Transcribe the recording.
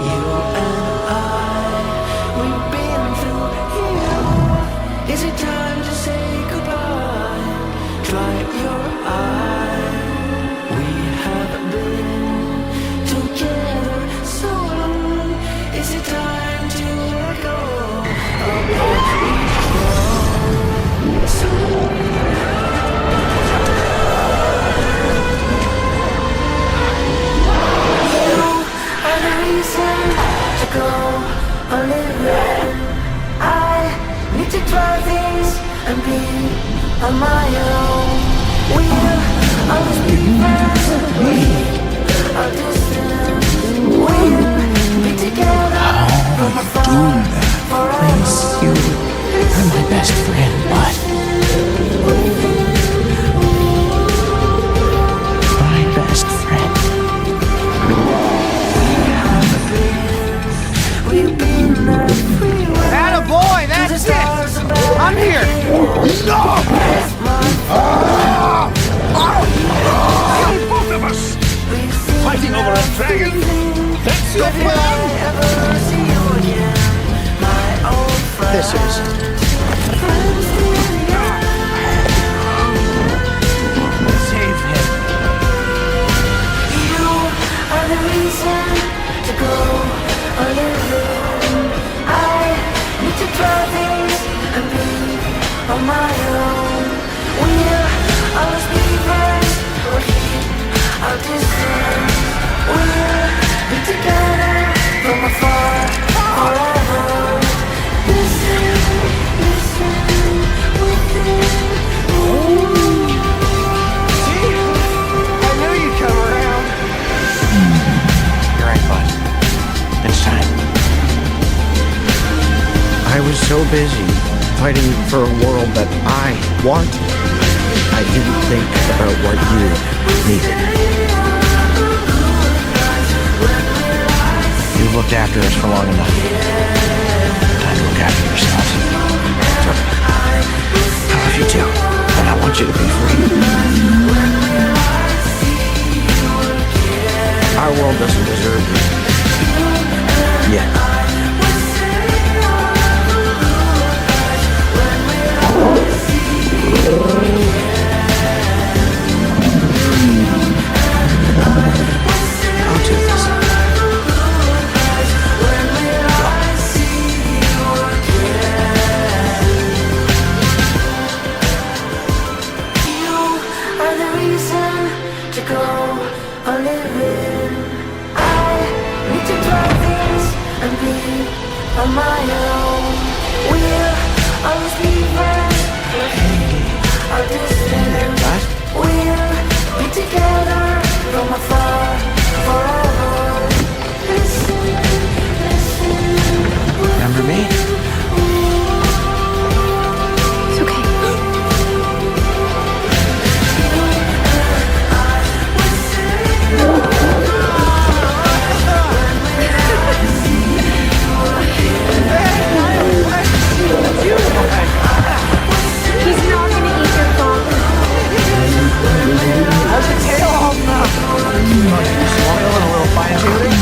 You and I, we've been through here. Is it time to say goodbye? Dry your eye. We have been together so long. Is it time to let go of what we've grown? So to go a living. I need to try things and be on my own. We'll always be friends. We are distant. We'll be together from afar forever. You're my best friend, bud. My best friend. Attaboy, that's it! I'm here! No! Both of us! Fighting over a dragon? That's your plan? This is. Save him. You are the reason to go a living. I need to try things and be on my own. We'll always be friends or keep our distance. We'll be together from afar forever. Listen, listen, within. See? I knew you'd come around. You're right, bud. It's time. I was so busy fighting for a world that I wanted, I didn't think about what you needed. You've looked after us for long enough. Time to look after yourselves. It's okay. I love you too, and I want you to be free. Our world doesn't deserve you. Yet. I'll do this. You are the reason to go a living. I need to try things and be on my own. We'll always be friends. Our distance. We'll be together from afar forever. Listen, listen. Remember me? It's okay. He's not gonna eat your phone. How's the tail holding up? Swallowing a little fine tuning?